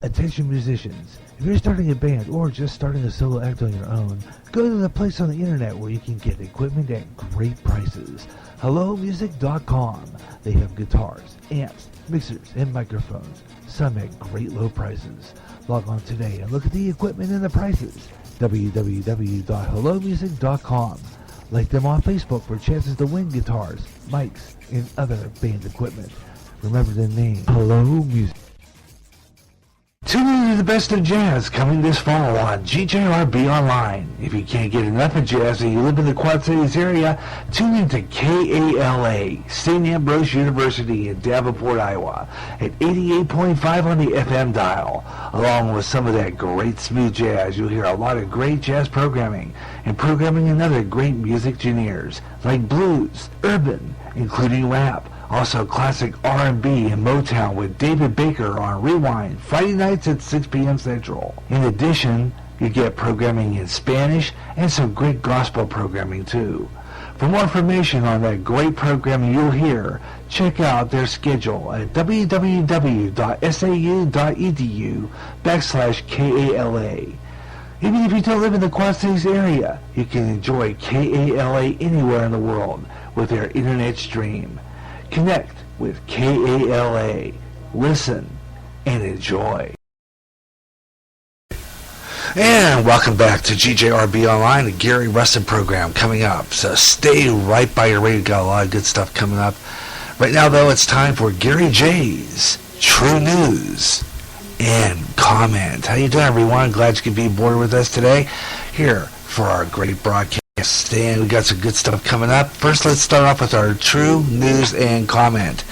Attention musicians, if you're starting a band or just starting a solo act on your own, go to the place on the internet where you can get equipment at great prices. HelloMusic.com. They have guitars, amps, mixers, and microphones, some at great low prices. Log on today and look at the equipment and the prices. www.hellomusic.com. Like them on Facebook for chances to win guitars, mics, and other band equipment. Remember the name, Hello Music. Tune in to the best of jazz coming this fall on GJRB Online. If you can't get enough of jazz and you live in the Quad Cities area, tune in to KALA, St. Ambrose University in Davenport, Iowa, at 88.5 on the FM dial. Along with some of that great smooth jazz, you'll hear a lot of great jazz programming and programming in other great music genres like blues, urban, including rap. Also classic R&B and Motown with David Baker on Rewind, Friday nights at 6 p.m. Central. In addition, you get programming in Spanish and some great gospel programming too. For more information on that great programming you'll hear, check out their schedule at www.sau.edu/KALA. Even if you don't live in the Quad Cities area, you can enjoy KALA anywhere in the world with their internet stream. Connect with KALA. Listen and enjoy. And welcome back to GJRB Online, the Gary Russen Program coming up. So stay right by your radio. Got a lot of good stuff coming up. Right now, though, it's time for Gary J's True News and Comment. How you doing, everyone? Glad you could be aboard with us today here for our great broadcast. And we got some good stuff coming up. First, let's start off with our True News and Comment.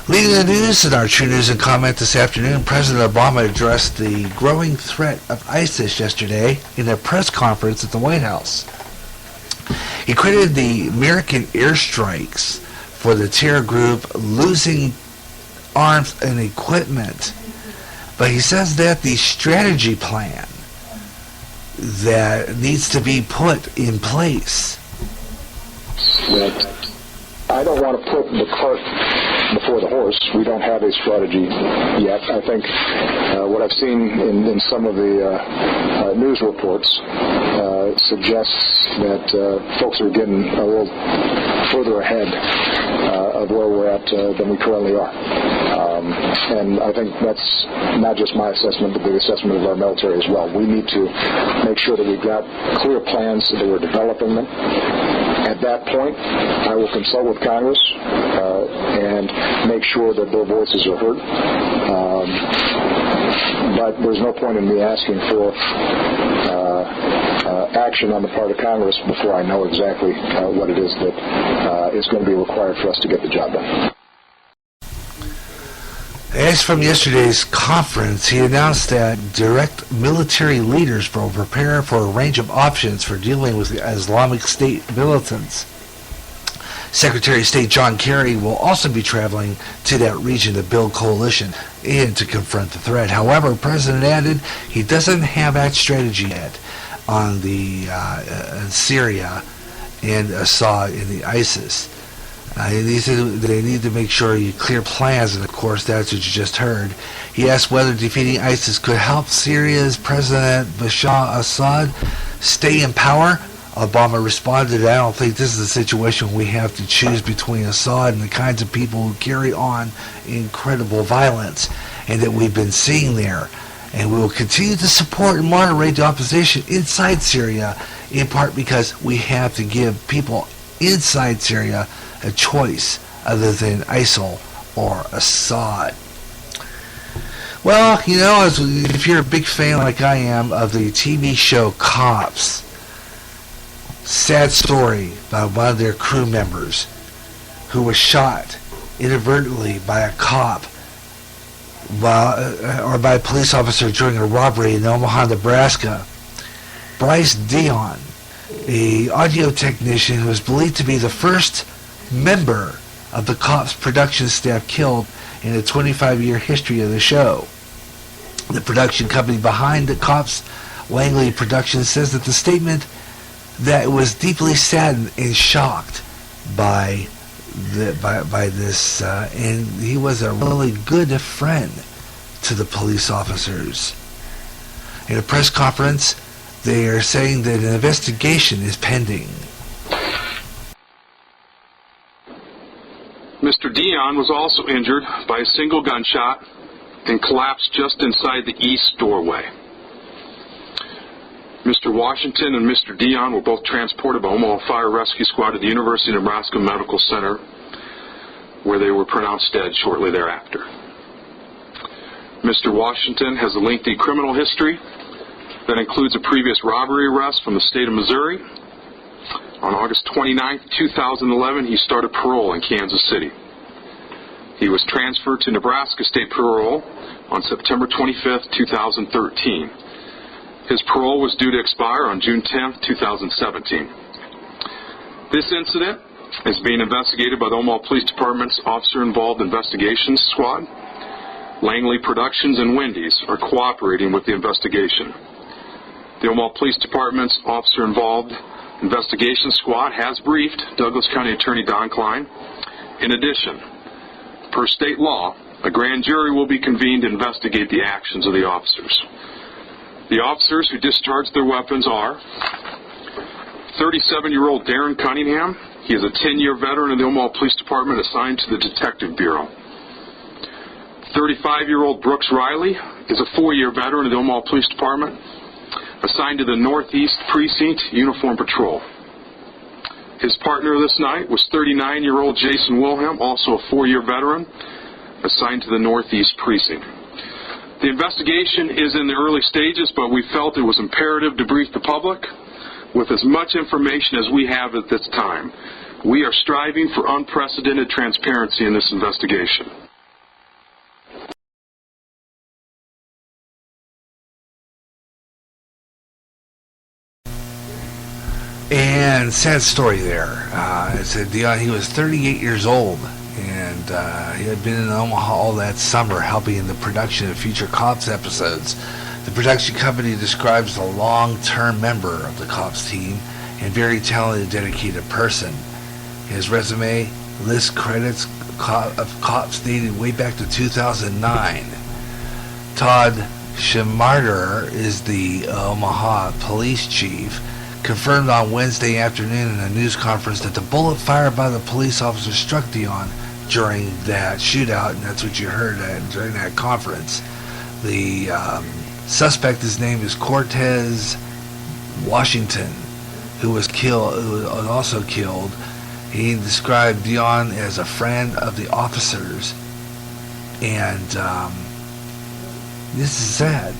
Leading the news in our True News and Comment this afternoon, President Obama addressed the growing threat of ISIS yesterday in a press conference at the White House. He credited the American airstrikes for the terror group losing arms and equipment, but he says that the strategy plan that needs to be put in place. That I don't want to put the cart before the horse. We don't have a strategy yet. I think what I've seen in some of the news reports suggests that folks are getting a little further ahead of where we're at than we currently are. And I think that's not just my assessment, but the assessment of our military as well. We need to make sure that we've got clear plans, that we're developing them. At that point, I will consult with Congress and make sure that their voices are heard. But there's no point in me asking for action on the part of Congress before I know exactly what it is that is going to be required for us to get the job done. As from yesterday's conference, he announced that direct military leaders will prepare for a range of options for dealing with Islamic State militants. Secretary of State John Kerry will also be traveling to that region to build coalition and to confront the threat. However, the president added he doesn't have that strategy yet on the Syria and Assad and the ISIS. He said they need to make sure you clear plans, and of course that's what you just heard. He asked whether defeating ISIS could help Syria's President Bashar Assad stay in power. Obama responded, I don't think this is a situation we have to choose between Assad and the kinds of people who carry on incredible violence and that we've been seeing there. And we will continue to support and moderate the opposition inside Syria, in part because we have to give people inside Syria a choice other than ISIL or Assad. Well, you know, if you're a big fan like I am of the TV show Cops, sad story about one of their crew members who was shot inadvertently by a cop or by a police officer during a robbery in Omaha, Nebraska. Bryce Dion, a audio technician who was believed to be the first member of the Cops production staff killed in the 25-year history of the show. The production company behind the Cops, Langley Productions, says that the statement that it was deeply saddened and shocked by this, and he was a really good friend to to the police officers. In a press conference, they are saying that an investigation is pending. Mr. Dion was also injured by a single gunshot and collapsed just inside the east doorway. Mr. Washington and Mr. Dion were both transported by Omaha Fire Rescue Squad to the University of Nebraska Medical Center, where they were pronounced dead shortly thereafter. Mr. Washington has a lengthy criminal history that includes a previous robbery arrest from the state of Missouri. On August 29, 2011, he started parole in Kansas City. He was transferred to Nebraska State Parole on September 25, 2013. His parole was due to expire on June 10, 2017. This incident is being investigated by the Omaha Police Department's Officer-Involved Investigations Squad. Langley Productions and Wendy's are cooperating with the investigation. The Omaha Police Department's Officer-Involved Investigation Squad has briefed Douglas County Attorney Don Klein. In addition, per state law, a grand jury will be convened to investigate the actions of the officers. The officers who discharged their weapons are 37-year-old Darren Cunningham. He is a 10-year veteran of the Omaha Police Department assigned to the Detective Bureau. 35-year-old Brooks Riley is a 4-year veteran of the Omaha Police Department assigned to the Northeast Precinct Uniform Patrol. His partner this night was 39-year-old Jason Wilhelm, also a 4-year veteran assigned to the Northeast Precinct. The investigation is in the early stages, but we felt it was imperative to brief the public with as much information as we have at this time. We are striving for unprecedented transparency in this investigation. And sad story there. It said Dion, he was 38 years old, and he had been in Omaha all that summer helping in the production of future Cops episodes. The production company describes a long-term member of the Cops team and very talented, dedicated person. His resume lists credits of Cops dating way back to 2009. Todd Schmarder is the Omaha police chief, confirmed on Wednesday afternoon in a news conference that the bullet fired by the police officer struck Dion during that shootout, and that's what you heard during that conference. The suspect, his name is Cortez Washington, who was also killed. He described Dion as a friend of the officers, and this is sad.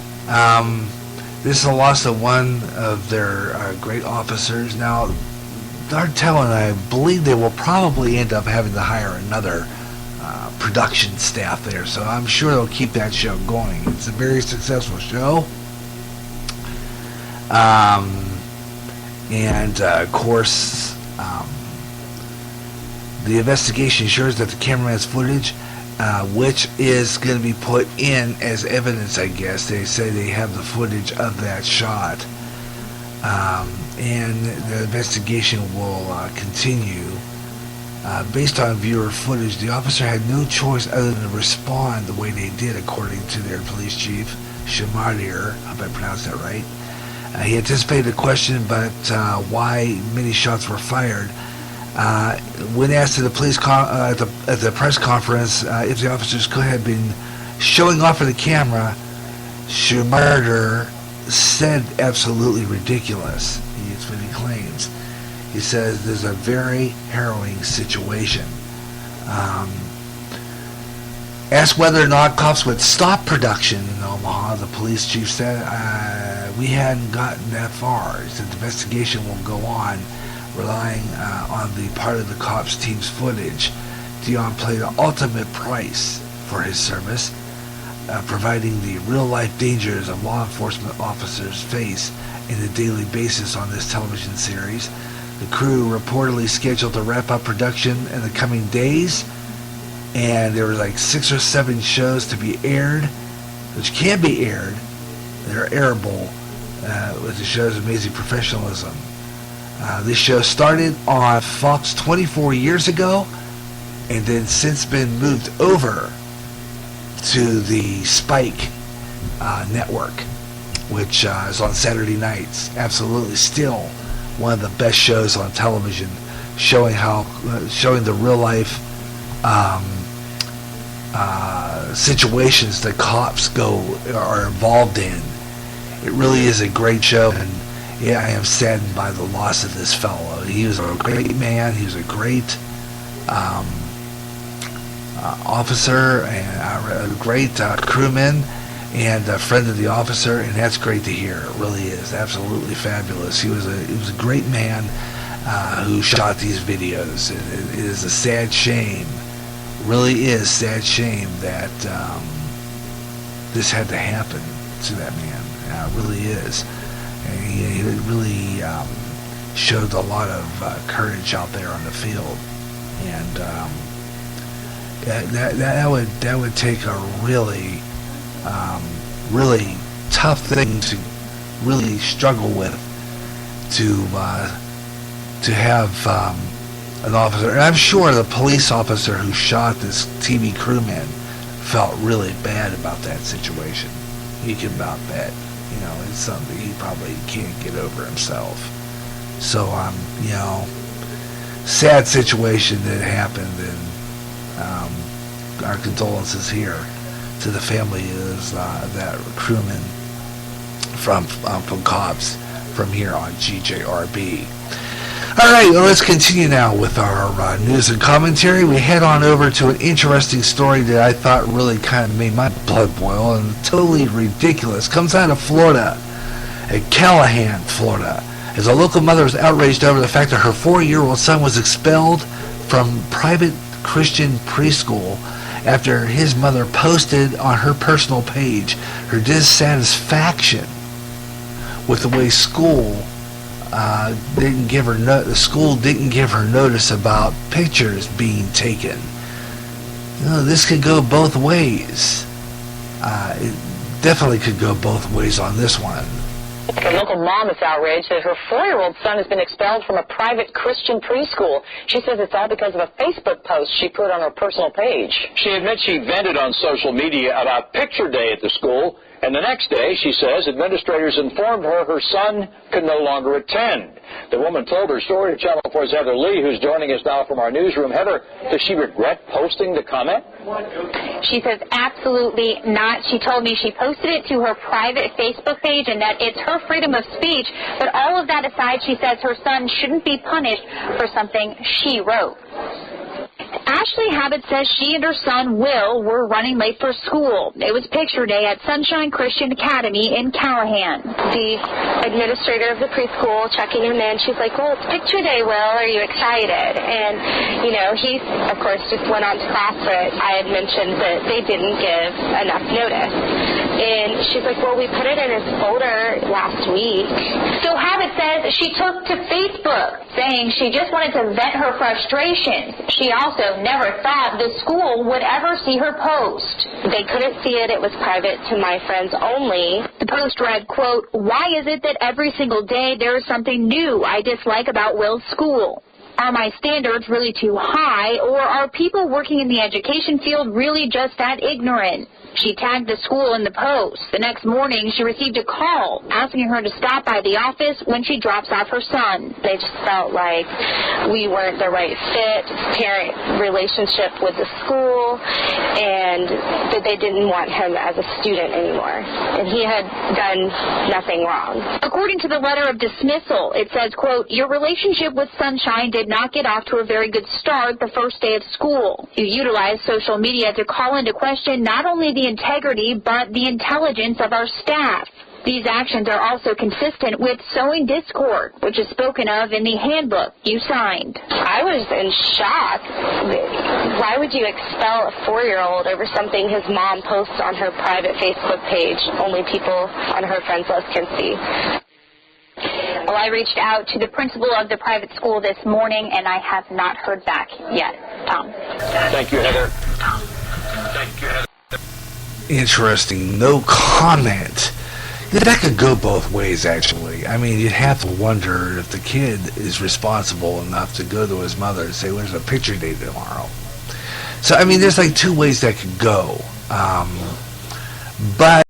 This is a loss of one of their great officers. Now, Dartell and I believe they will probably end up having to hire another production staff there, so I'm sure they'll keep that show going. It's a very successful show. Of course, the investigation ensures that the cameraman's footage, which is going to be put in as evidence, I guess. They say they have the footage of that shot. And the investigation will continue. Based on viewer footage, the officer had no choice other than to respond the way they did, according to their police chief, Schmarder. I hope I pronounced that right. He anticipated the question about why many shots were fired. When asked at the police at the press conference if the officers could have been showing off for the camera, Schmarder said absolutely ridiculous. That's what he claims. He says there's a very harrowing situation. Asked whether or not cops would stop production in Omaha, the police chief said, we hadn't gotten that far. He said the investigation will go on, relying on the part of the cops team's footage. Dion paid the ultimate price for his service, providing the real-life dangers of law enforcement officers face in a daily basis on this television series. The crew reportedly scheduled to wrap up production in the coming days, and there were like 6 or 7 shows to be aired, which can be aired. They're airable with the show's amazing professionalism. This show started on Fox 24 years ago, and then since been moved over to the Spike network, which is on Saturday nights. Absolutely, still one of the best shows on television, showing the real life situations that cops are involved in. It really is a great show, and yeah, I am saddened by the loss of this fellow. He was a great man. He was a great officer and a great crewman and a friend of the officer, and that's great to hear. It really is absolutely fabulous. He was a great man who shot these videos. It is a sad shame, really is sad shame that this had to happen to that man. It really is. And he really showed a lot of courage out there on the field, and that would take a really tough thing to really struggle with to have an officer. And I'm sure the police officer who shot this TV crewman felt really bad about that situation. He can about bet. It's something he probably can't get over himself. So, sad situation that happened, and our condolences here to the family is that crewman from Cobbs from here on GJRB. All right, well, let's continue now with our news and commentary. We head on over to an interesting story that I thought really kind of made my blood boil and totally ridiculous. Comes out of Florida, at Callahan, Florida, as a local mother was outraged over the fact that her 4-year-old son was expelled from private Christian preschool after his mother posted on her personal page her dissatisfaction with the way the school didn't give her notice about pictures being taken. This could go both ways. It definitely could go both ways on this one. A local mom is outraged that her 4-year-old son has been expelled from a private Christian preschool. She says it's all because of a Facebook post she put on her personal page. She admits she vented on social media about picture day at the school, and the next day, she says, administrators informed her son could no longer attend. The woman told her story to Channel 4's Heather Lee, who's joining us now from our newsroom. Heather, does she regret posting the comment? She says absolutely not. She told me she posted it to her private Facebook page and that it's her freedom of speech. But all of that aside, she says her son shouldn't be punished for something she wrote. Ashley Habit says she and her son Will were running late for school. It was picture day at Sunshine Christian Academy in Callahan. The administrator of the preschool checking him in, she's like, well, it's picture day, Will. Are you excited? And, he, of course, just went on to class, but I had mentioned that they didn't give enough notice. And she's like, well, we put it in his folder last week. So Habit says she took to Facebook, saying she just wanted to vent her frustrations. She also never thought the school would ever see her post. They couldn't see it. It was private to my friends only. The post read, quote, "Why is it that every single day there is something new I dislike about Will's school? Are my standards really too high, or are people working in the education field really just that ignorant?" She tagged the school in the post. The next morning, she received a call asking her to stop by the office when she drops off her son. They just felt like we weren't the right fit, parent relationship with the school, and that they didn't want him as a student anymore. And he had done nothing wrong. According to the letter of dismissal, it says, quote, "Your relationship with Sunshine did not get off to a very good start the first day of school. You utilized social media to call into question not only the integrity but the intelligence of our staff. These actions are also consistent with sowing discord, which is spoken of in the handbook you signed." I was in shock. Why would you expel a 4-year-old over something his mom posts on her private Facebook page only people on her friends list can see? Well, I reached out to the principal of the private school this morning, and I have not heard back yet. Tom. Thank you, Heather. Thank you, Heather. Interesting. No comment. That could go both ways, actually. I mean, you'd have to wonder if the kid is responsible enough to go to his mother and say, "Where's the picture day tomorrow?" So, I mean, there's like two ways that could go. But